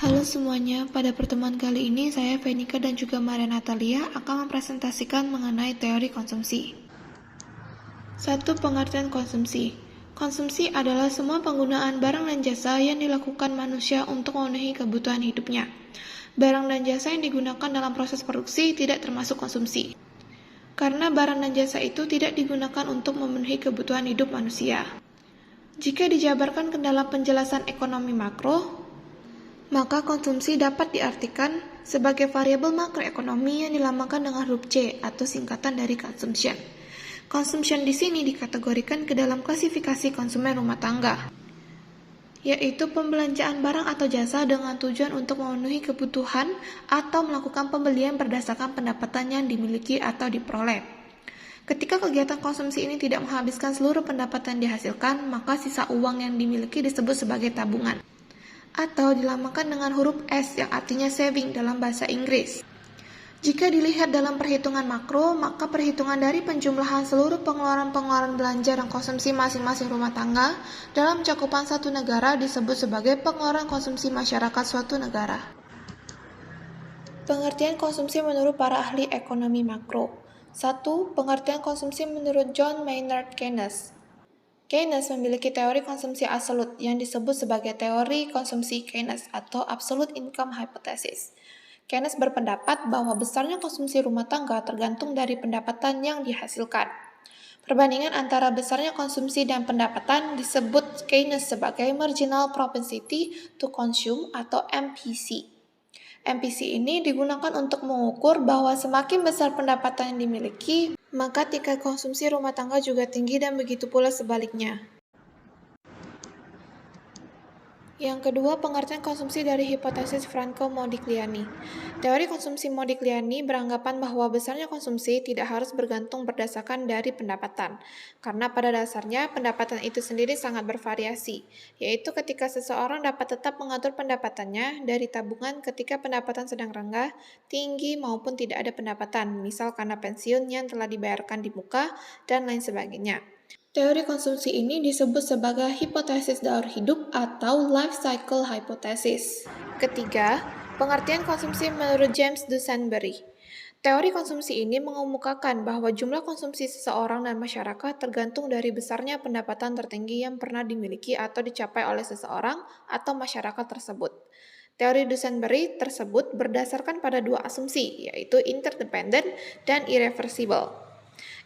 Halo semuanya, pada pertemuan kali ini saya Venika dan juga Maria Natalia akan mempresentasikan mengenai teori konsumsi. 1. Pengertian konsumsi. Konsumsi adalah semua penggunaan barang dan jasa yang dilakukan manusia untuk memenuhi kebutuhan hidupnya. Barang dan jasa yang digunakan dalam proses produksi tidak termasuk konsumsi, karena barang dan jasa itu tidak digunakan untuk memenuhi kebutuhan hidup manusia. Jika dijabarkan ke dalam penjelasan ekonomi makro, maka konsumsi dapat diartikan sebagai variabel makroekonomi yang dilambangkan dengan huruf C atau singkatan dari consumption. Consumption di sini dikategorikan ke dalam klasifikasi konsumen rumah tangga, yaitu pembelanjaan barang atau jasa dengan tujuan untuk memenuhi kebutuhan atau melakukan pembelian berdasarkan pendapatan yang dimiliki atau diperoleh. Ketika kegiatan konsumsi ini tidak menghabiskan seluruh pendapatan yang dihasilkan, maka sisa uang yang dimiliki disebut sebagai tabungan, atau dilambangkan dengan huruf S yang artinya saving dalam bahasa Inggris. Jika dilihat dalam perhitungan makro, maka perhitungan dari penjumlahan seluruh pengeluaran belanja dan konsumsi masing-masing rumah tangga dalam cakupan satu negara disebut sebagai pengeluaran konsumsi masyarakat suatu negara. Pengertian konsumsi menurut para ahli ekonomi makro. 1. Pengertian konsumsi menurut John Maynard Keynes. Keynes memiliki teori konsumsi absolut yang disebut sebagai teori konsumsi Keynes atau Absolute Income Hypothesis. Keynes berpendapat bahwa besarnya konsumsi rumah tangga tergantung dari pendapatan yang dihasilkan. Perbandingan antara besarnya konsumsi dan pendapatan disebut Keynes sebagai Marginal Propensity to Consume atau MPC. MPC ini digunakan untuk mengukur bahwa semakin besar pendapatan yang dimiliki, maka tingkat konsumsi rumah tangga juga tinggi dan begitu pula sebaliknya. Yang kedua, pengertian konsumsi dari hipotesis Franco-Modigliani. Teori konsumsi Modigliani beranggapan bahwa besarnya konsumsi tidak harus bergantung berdasarkan dari pendapatan, karena pada dasarnya pendapatan itu sendiri sangat bervariasi, yaitu ketika seseorang dapat tetap mengatur pendapatannya dari tabungan ketika pendapatan sedang rendah, tinggi maupun tidak ada pendapatan, misal karena pensiun yang telah dibayarkan di muka, dan lain sebagainya. Teori konsumsi ini disebut sebagai hipotesis daur hidup atau life cycle hypothesis. Ketiga, pengertian konsumsi menurut James Dusanbury. Teori konsumsi ini mengemukakan bahwa jumlah konsumsi seseorang dan masyarakat tergantung dari besarnya pendapatan tertinggi yang pernah dimiliki atau dicapai oleh seseorang atau masyarakat tersebut. Teori Dusanbury tersebut berdasarkan pada dua asumsi, yaitu interdependent dan irreversible.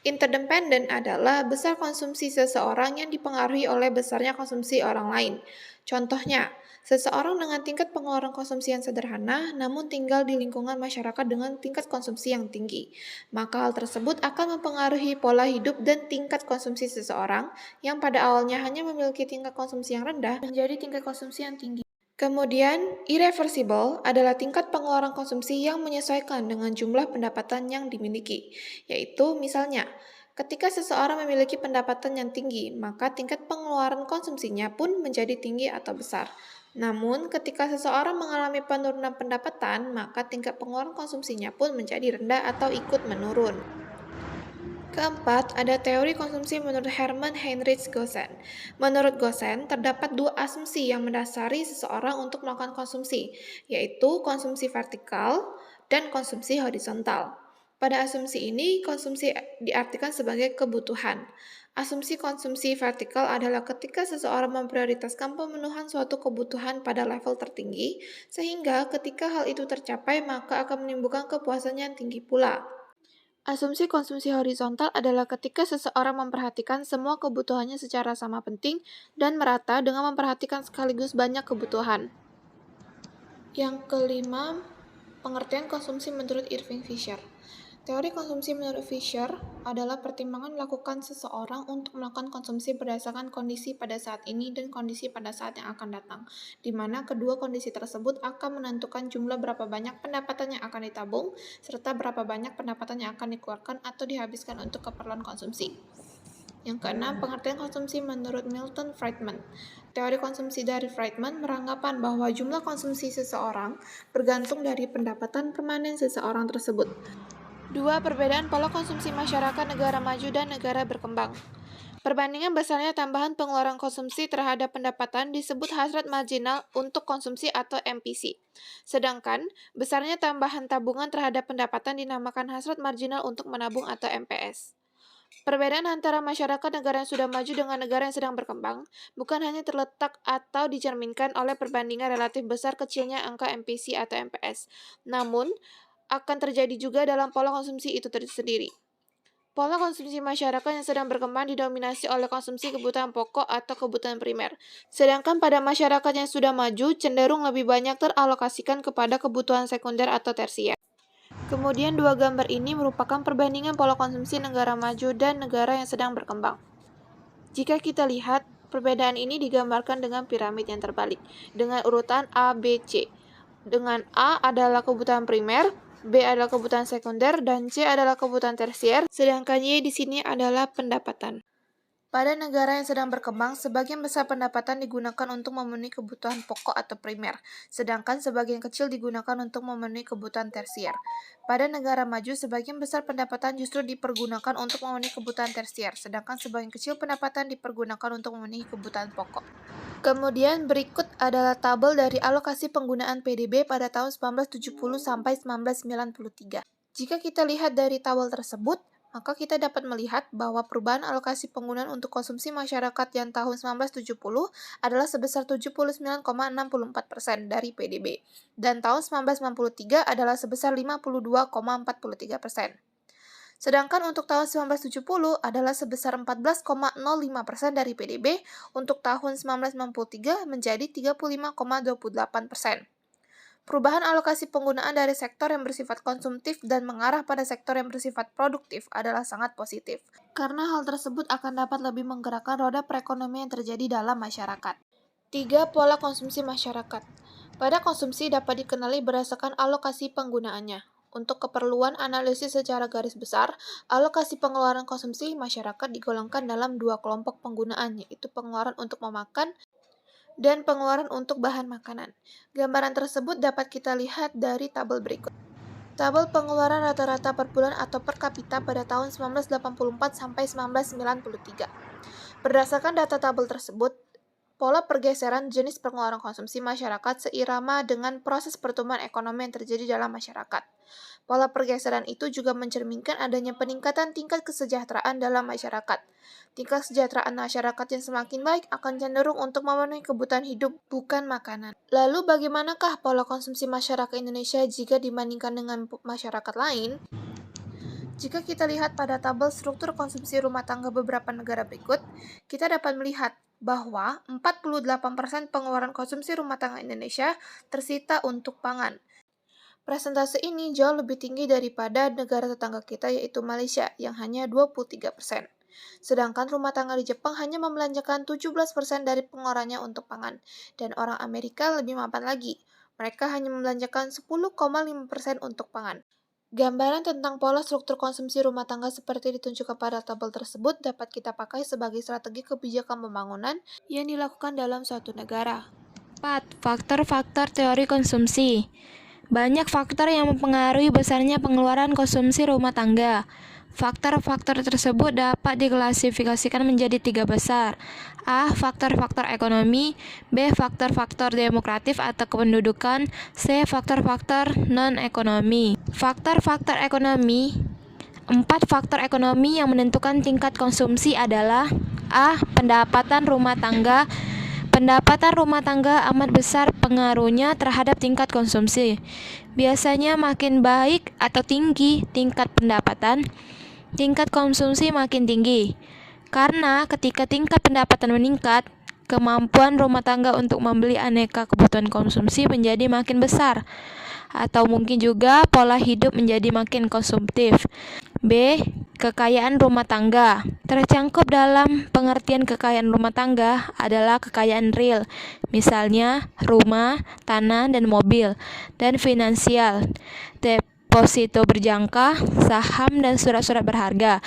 Interdependent adalah besar konsumsi seseorang yang dipengaruhi oleh besarnya konsumsi orang lain. Contohnya, seseorang dengan tingkat pengeluaran konsumsi yang sederhana namun tinggal di lingkungan masyarakat dengan tingkat konsumsi yang tinggi. Maka hal tersebut akan mempengaruhi pola hidup dan tingkat konsumsi seseorang yang pada awalnya hanya memiliki tingkat konsumsi yang rendah menjadi tingkat konsumsi yang tinggi. Kemudian, irreversible adalah tingkat pengeluaran konsumsi yang menyesuaikan dengan jumlah pendapatan yang dimiliki, yaitu misalnya, ketika seseorang memiliki pendapatan yang tinggi, maka tingkat pengeluaran konsumsinya pun menjadi tinggi atau besar. Namun, ketika seseorang mengalami penurunan pendapatan, maka tingkat pengeluaran konsumsinya pun menjadi rendah atau ikut menurun. Keempat, ada teori konsumsi menurut Hermann Heinrich Gossen. Menurut Gossen, terdapat dua asumsi yang mendasari seseorang untuk melakukan konsumsi, yaitu konsumsi vertikal dan konsumsi horizontal. Pada asumsi ini, konsumsi diartikan sebagai kebutuhan. Asumsi konsumsi vertikal adalah ketika seseorang memprioritaskan pemenuhan suatu kebutuhan pada level tertinggi, sehingga ketika hal itu tercapai, maka akan menimbulkan kepuasan yang tinggi pula. Asumsi konsumsi horizontal adalah ketika seseorang memperhatikan semua kebutuhannya secara sama penting dan merata dengan memperhatikan sekaligus banyak kebutuhan. Yang kelima, pengertian konsumsi menurut Irving Fisher. Teori konsumsi menurut Fisher adalah pertimbangan dilakukan seseorang untuk melakukan konsumsi berdasarkan kondisi pada saat ini dan kondisi pada saat yang akan datang, di mana kedua kondisi tersebut akan menentukan jumlah berapa banyak pendapatan yang akan ditabung, serta berapa banyak pendapatan yang akan dikeluarkan atau dihabiskan untuk keperluan konsumsi. Yang keenam, pengertian konsumsi menurut Milton Friedman. Teori konsumsi dari Friedman beranggapan bahwa jumlah konsumsi seseorang bergantung dari pendapatan permanen seseorang tersebut. Dua, perbedaan pola konsumsi masyarakat negara maju dan negara berkembang. Perbandingan besarnya tambahan pengeluaran konsumsi terhadap pendapatan disebut hasrat marginal untuk konsumsi atau MPC. Sedangkan, besarnya tambahan tabungan terhadap pendapatan dinamakan hasrat marginal untuk menabung atau MPS. Perbedaan antara masyarakat negara yang sudah maju dengan negara yang sedang berkembang bukan hanya terletak atau dicerminkan oleh perbandingan relatif besar kecilnya angka MPC atau MPS, namun akan terjadi juga dalam pola konsumsi itu sendiri. Pola konsumsi masyarakat yang sedang berkembang didominasi oleh konsumsi kebutuhan pokok atau kebutuhan primer. Sedangkan pada masyarakat yang sudah maju cenderung lebih banyak teralokasikan kepada kebutuhan sekunder atau tersier. Kemudian dua gambar ini merupakan perbandingan pola konsumsi negara maju dan negara yang sedang berkembang. Jika kita lihat, perbedaan ini digambarkan dengan piramid yang terbalik, dengan urutan A, B, C. Dengan A adalah kebutuhan primer, B adalah kebutuhan sekunder, dan C adalah kebutuhan tersier, sedangkan Y di sini adalah pendapatan. Pada negara yang sedang berkembang, sebagian besar pendapatan digunakan untuk memenuhi kebutuhan pokok atau primer, sedangkan sebagian kecil digunakan untuk memenuhi kebutuhan tersier. Pada negara maju, sebagian besar pendapatan justru dipergunakan untuk memenuhi kebutuhan tersier, sedangkan sebagian kecil pendapatan dipergunakan untuk memenuhi kebutuhan pokok. Kemudian berikut adalah tabel dari alokasi penggunaan PDB pada tahun 1970 sampai 1993. Jika kita lihat dari tabel tersebut, maka kita dapat melihat bahwa perubahan alokasi penggunaan untuk konsumsi masyarakat yang tahun 1970 adalah sebesar 79,64% dari PDB, dan tahun 1993 adalah sebesar 52,43%. Sedangkan untuk tahun 1970 adalah sebesar 14,05% dari PDB, untuk tahun 1993 menjadi 35,28%. Perubahan alokasi penggunaan dari sektor yang bersifat konsumtif dan mengarah pada sektor yang bersifat produktif adalah sangat positif, karena hal tersebut akan dapat lebih menggerakkan roda perekonomian yang terjadi dalam masyarakat. 3. Pola konsumsi masyarakat. Pada konsumsi dapat dikenali berdasarkan alokasi penggunaannya. Untuk keperluan analisis secara garis besar, alokasi pengeluaran konsumsi masyarakat digolongkan dalam dua kelompok penggunaan, yaitu pengeluaran untuk memakan dan pengeluaran untuk bahan makanan. Gambaran tersebut dapat kita lihat dari tabel berikut. Tabel pengeluaran rata-rata per bulan atau per kapita pada tahun 1984 sampai 1993. Berdasarkan data tabel tersebut, pola pergeseran jenis pengeluaran konsumsi masyarakat seirama dengan proses pertumbuhan ekonomi yang terjadi dalam masyarakat. Pola pergeseran itu juga mencerminkan adanya peningkatan tingkat kesejahteraan dalam masyarakat. Tingkat kesejahteraan masyarakat yang semakin baik akan cenderung untuk memenuhi kebutuhan hidup, bukan makanan. Lalu bagaimanakah pola konsumsi masyarakat Indonesia jika dibandingkan dengan masyarakat lain? Jika kita lihat pada tabel struktur konsumsi rumah tangga beberapa negara berikut, kita dapat melihat bahwa 48% pengeluaran konsumsi rumah tangga Indonesia tersita untuk pangan. Presentase ini jauh lebih tinggi daripada negara tetangga kita yaitu Malaysia yang hanya 23%. Sedangkan rumah tangga di Jepang hanya membelanjakan 17% dari pengeluarannya untuk pangan, dan orang Amerika lebih mapan lagi. Mereka hanya membelanjakan 10,5% untuk pangan. Gambaran tentang pola struktur konsumsi rumah tangga seperti ditunjukkan pada tabel tersebut dapat kita pakai sebagai strategi kebijakan pembangunan yang dilakukan dalam suatu negara. 4. Faktor-faktor teori konsumsi. Banyak faktor yang mempengaruhi besarnya pengeluaran konsumsi rumah tangga. Faktor-faktor tersebut dapat diklasifikasikan menjadi 3 besar. A. Faktor-faktor ekonomi. B. Faktor-faktor demokratif atau kependudukan. C. Faktor-faktor non-ekonomi. Faktor-faktor ekonomi. 4 faktor ekonomi yang menentukan tingkat konsumsi adalah A. Pendapatan rumah tangga. Pendapatan rumah tangga amat besar pengaruhnya terhadap tingkat konsumsi. Biasanya makin baik atau tinggi tingkat pendapatan, tingkat konsumsi makin tinggi. Karena ketika tingkat pendapatan meningkat, kemampuan rumah tangga untuk membeli aneka kebutuhan konsumsi menjadi makin besar. Atau mungkin juga pola hidup menjadi makin konsumtif. B. Kekayaan rumah tangga. Tercangkup dalam pengertian kekayaan rumah tangga adalah kekayaan real, misalnya rumah, tanah, dan mobil, dan finansial, deposito berjangka, saham, dan surat-surat berharga.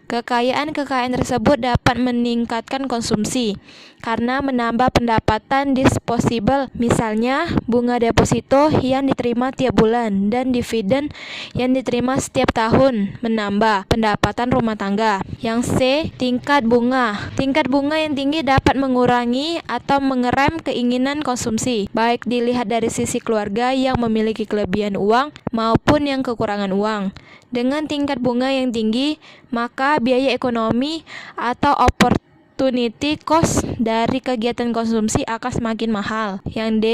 Kekayaan tersebut dapat meningkatkan konsumsi karena menambah pendapatan disposable, misalnya bunga deposito yang diterima tiap bulan dan dividen yang diterima setiap tahun menambah pendapatan rumah tangga. Yang C, tingkat bunga. Tingkat bunga yang tinggi dapat mengurangi atau mengerem keinginan konsumsi, baik dilihat dari sisi keluarga yang memiliki kelebihan uang maupun yang kekurangan uang. Dengan tingkat bunga yang tinggi, maka biaya ekonomi atau opportunity cost dari kegiatan konsumsi akan semakin mahal. Yang D,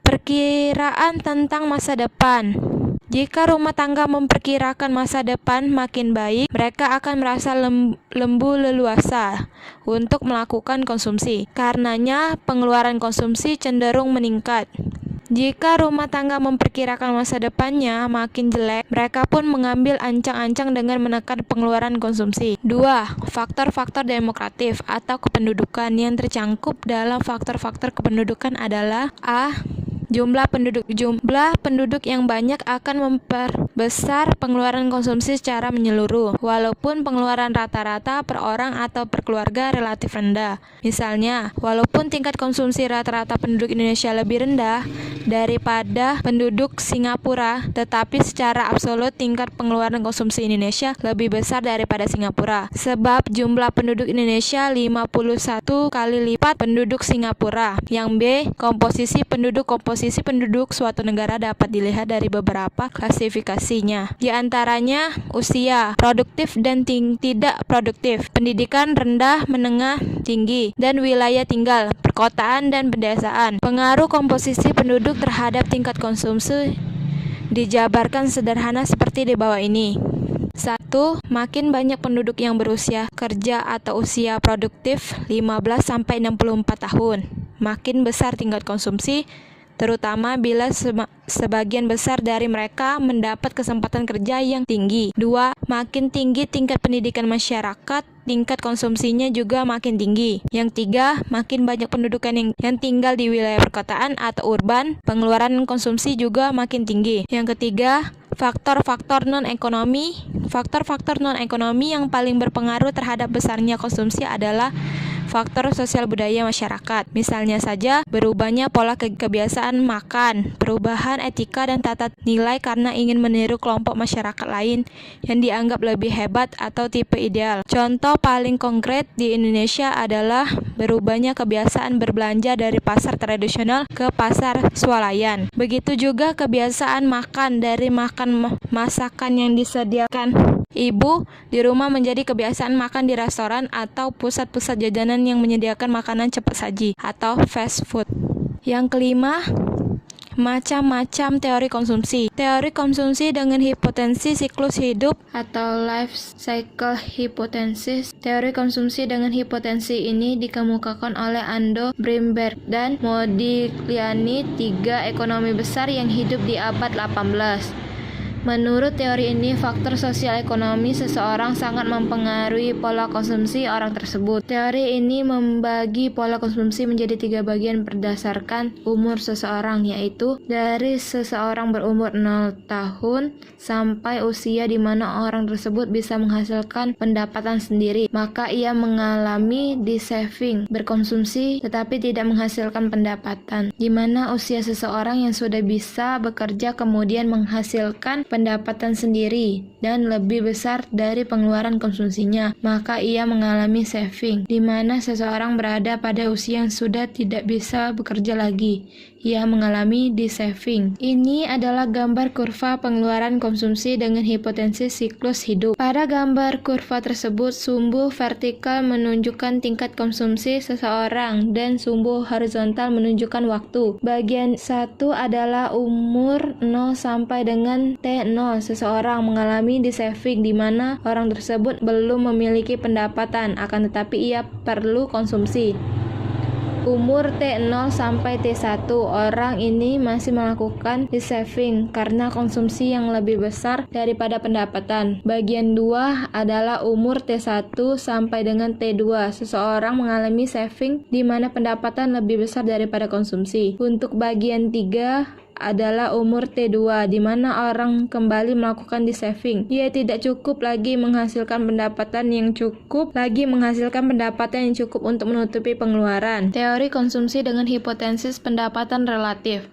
perkiraan tentang masa depan. Jika rumah tangga memperkirakan masa depan makin baik, mereka akan merasa leluasa untuk melakukan konsumsi. Karenanya, pengeluaran konsumsi cenderung meningkat. Jika rumah tangga memperkirakan masa depannya makin jelek, mereka pun mengambil ancang-ancang dengan menekan pengeluaran konsumsi. 2. Faktor-faktor demokratif atau kependudukan yang tercangkup dalam faktor-faktor kependudukan adalah A. Jumlah penduduk. Jumlah penduduk yang banyak akan memperbesar pengeluaran konsumsi secara menyeluruh, walaupun pengeluaran rata-rata per orang atau per keluarga relatif rendah. Misalnya, walaupun tingkat konsumsi rata-rata penduduk Indonesia lebih rendah daripada penduduk Singapura, tetapi secara absolut tingkat pengeluaran konsumsi Indonesia lebih besar daripada Singapura. Sebab jumlah penduduk Indonesia 51 kali lipat penduduk Singapura. Yang B, komposisi penduduk. Komposisi penduduk suatu negara dapat dilihat dari beberapa klasifikasinya. Di antaranya usia, produktif dan tidak produktif, pendidikan rendah, menengah, tinggi, dan wilayah tinggal, perkotaan dan pedesaan. Pengaruh komposisi penduduk terhadap tingkat konsumsi dijabarkan sederhana seperti di bawah ini. 1. Makin banyak penduduk yang berusia kerja atau usia produktif 15-64 tahun, makin besar tingkat konsumsi, terutama bila sebagian besar dari mereka mendapat kesempatan kerja yang tinggi. 2. Makin tinggi tingkat pendidikan masyarakat, tingkat konsumsinya juga makin tinggi. Yang 3. Makin banyak penduduk yang tinggal di wilayah perkotaan atau urban, pengeluaran konsumsi juga makin tinggi. Yang ketiga, faktor-faktor non-ekonomi. Faktor-faktor non-ekonomi yang paling berpengaruh terhadap besarnya konsumsi adalah faktor sosial budaya masyarakat. Misalnya saja, berubahnya pola kebiasaan makan, perubahan etika dan tata nilai karena ingin meniru kelompok masyarakat lain yang dianggap lebih hebat atau tipe ideal. Contoh paling konkret di Indonesia adalah berubahnya kebiasaan berbelanja dari pasar tradisional ke pasar swalayan. Begitu juga kebiasaan makan dari makan masakan yang disediakan ibu di rumah menjadi kebiasaan makan di restoran atau pusat-pusat jajanan yang menyediakan makanan cepat saji atau fast food. Yang kelima, macam-macam teori konsumsi. Teori konsumsi dengan hipotesis siklus hidup atau life cycle hypothesis. Teori konsumsi dengan hipotesis ini dikemukakan oleh Ando, Brimberg, dan Modigliani, 3 ekonomi besar yang hidup di abad 18. Menurut teori ini, faktor sosial ekonomi seseorang sangat mempengaruhi pola konsumsi orang tersebut. Teori ini membagi pola konsumsi menjadi 3 bagian berdasarkan umur seseorang, yaitu dari seseorang berumur 0 tahun sampai usia di mana orang tersebut bisa menghasilkan pendapatan sendiri. Maka ia mengalami de-saving, berkonsumsi tetapi tidak menghasilkan pendapatan. Di mana usia seseorang yang sudah bisa bekerja kemudian menghasilkan pendapatan sendiri dan lebih besar dari pengeluaran konsumsinya, maka ia mengalami saving. Di mana seseorang berada pada usia yang sudah tidak bisa bekerja lagi, ia mengalami de-saving. Ini adalah gambar kurva pengeluaran konsumsi dengan hipotesis siklus hidup. Pada gambar kurva tersebut, sumbu vertikal menunjukkan tingkat konsumsi seseorang dan sumbu horizontal menunjukkan waktu. Bagian 1 adalah umur 0 sampai dengan T0. Seseorang mengalami de-saving di mana orang tersebut belum memiliki pendapatan, akan tetapi ia perlu konsumsi. Umur T0 sampai T1, orang ini masih melakukan de-saving karena konsumsi yang lebih besar daripada pendapatan. Bagian 2 adalah umur T1 sampai dengan T2. Seseorang mengalami saving di mana pendapatan lebih besar daripada konsumsi. Untuk bagian 3, adalah umur T2, di mana orang kembali melakukan de-saving. Y tidak cukup lagi menghasilkan pendapatan yang cukup untuk menutupi pengeluaran. Teori konsumsi dengan hipotesis pendapatan relatif.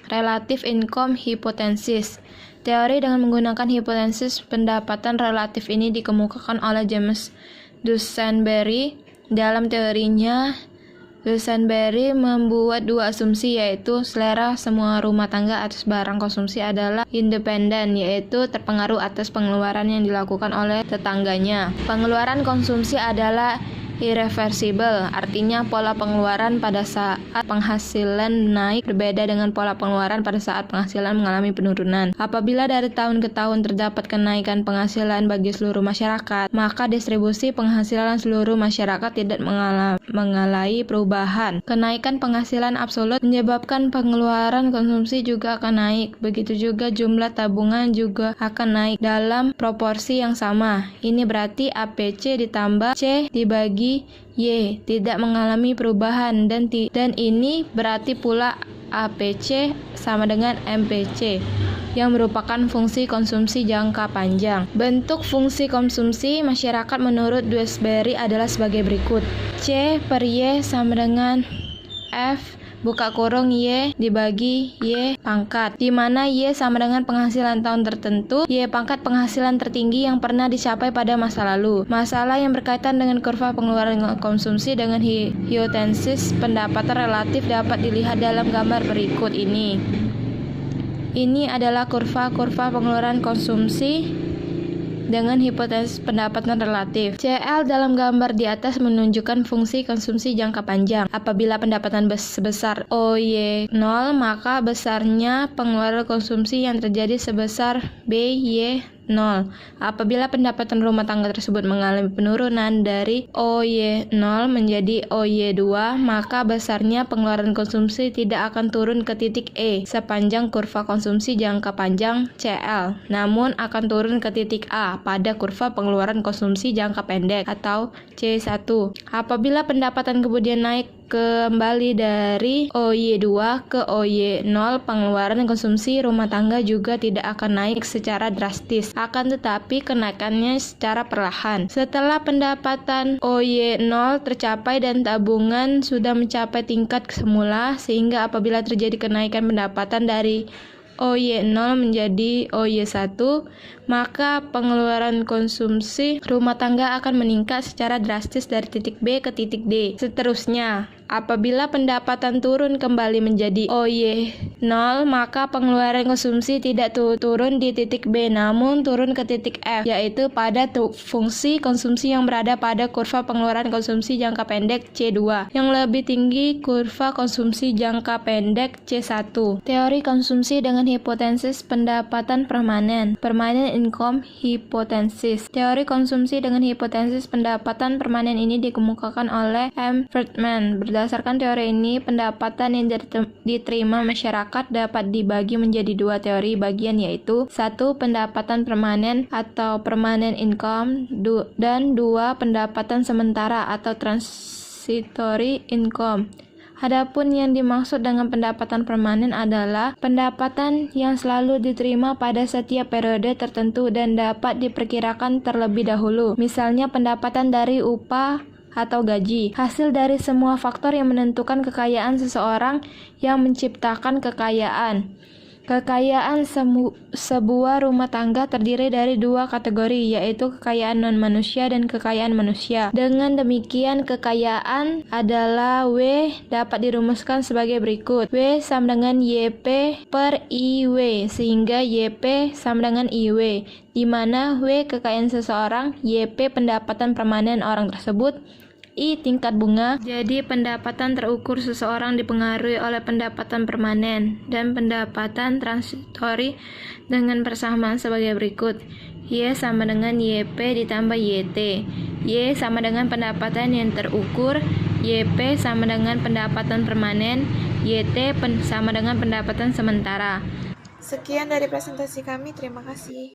Relative income hypothesis. Teori dengan menggunakan hipotesis pendapatan relatif ini dikemukakan oleh James Dusanberry. Dalam teorinya, Dusanberry membuat dua asumsi, yaitu selera semua rumah tangga atas barang konsumsi adalah independen, yaitu terpengaruh atas pengeluaran yang dilakukan oleh tetangganya. Pengeluaran konsumsi adalah irreversible, artinya pola pengeluaran pada saat penghasilan naik berbeda dengan pola pengeluaran pada saat penghasilan mengalami penurunan. Apabila dari tahun ke tahun terdapat kenaikan penghasilan bagi seluruh masyarakat, maka distribusi penghasilan seluruh masyarakat tidak mengalami perubahan. Kenaikan penghasilan absolut menyebabkan pengeluaran konsumsi juga akan naik. Begitu juga jumlah tabungan juga akan naik dalam proporsi yang sama. Ini berarti APC ditambah C dibagi Y tidak mengalami perubahan, dan ini berarti pula APC sama dengan MPC yang merupakan fungsi konsumsi jangka panjang. Bentuk fungsi konsumsi masyarakat menurut Duesberry adalah sebagai berikut. C per Y sama dengan F buka kurung Y dibagi Y pangkat, di mana Y sama dengan penghasilan tahun tertentu, Y pangkat penghasilan tertinggi yang pernah dicapai pada masa lalu. Masalah yang berkaitan dengan kurva pengeluaran konsumsi dengan hipotesis pendapatan relatif dapat dilihat dalam gambar berikut ini. Ini adalah kurva pengeluaran konsumsi dengan hipotesis pendapatan relatif. CL dalam gambar di atas menunjukkan fungsi konsumsi jangka panjang. Apabila pendapatan sebesar OY 0, maka besarnya pengeluaran konsumsi yang terjadi sebesar BY 0. Apabila pendapatan rumah tangga tersebut mengalami penurunan dari OY 0 menjadi OY 2, maka besarnya pengeluaran konsumsi tidak akan turun ke titik E sepanjang kurva konsumsi jangka panjang CL, namun akan turun ke titik A pada kurva pengeluaran konsumsi jangka pendek atau C1. Apabila pendapatan kemudian naik kembali dari OY2 ke OY0, pengeluaran konsumsi rumah tangga juga tidak akan naik secara drastis, akan tetapi kenaikannya secara perlahan. Setelah pendapatan OY0 tercapai dan tabungan sudah mencapai tingkat semula, sehingga apabila terjadi kenaikan pendapatan dari OY0 menjadi OY1, maka pengeluaran konsumsi rumah tangga akan meningkat secara drastis dari titik B ke titik D. Seterusnya, apabila pendapatan turun kembali menjadi OY0, maka pengeluaran konsumsi tidak turun di titik B, namun turun ke titik F, yaitu pada fungsi konsumsi yang berada pada kurva pengeluaran konsumsi jangka pendek C2, yang lebih tinggi kurva konsumsi jangka pendek C1. Teori konsumsi dengan hipotesis pendapatan permanen. Permanent income hypothesis. Teori konsumsi dengan hipotesis pendapatan permanen ini dikemukakan oleh M. Friedman. Berdasarkan teori ini, pendapatan yang diterima masyarakat dapat dibagi menjadi dua teori bagian, yaitu 1. Pendapatan permanen atau permanent income, dan 2. Pendapatan sementara atau transitory income. Adapun yang dimaksud dengan pendapatan permanen adalah pendapatan yang selalu diterima pada setiap periode tertentu dan dapat diperkirakan terlebih dahulu. Misalnya pendapatan dari upah atau gaji, hasil dari semua faktor yang menentukan kekayaan seseorang yang menciptakan kekayaan. Kekayaan sebuah rumah tangga terdiri dari dua kategori, yaitu kekayaan non-manusia dan kekayaan manusia. Dengan demikian, kekayaan adalah W dapat dirumuskan sebagai berikut. W sama dengan YP per IW, sehingga YP sama dengan IW, di mana W kekayaan seseorang, YP pendapatan permanen orang tersebut, I tingkat bunga. Jadi pendapatan terukur seseorang dipengaruhi oleh pendapatan permanen dan pendapatan transitori dengan persamaan sebagai berikut. Y sama dengan YP ditambah YT. Y sama dengan pendapatan yang terukur, YP sama dengan pendapatan permanen, YT sama dengan pendapatan sementara. Sekian dari presentasi kami, terima kasih.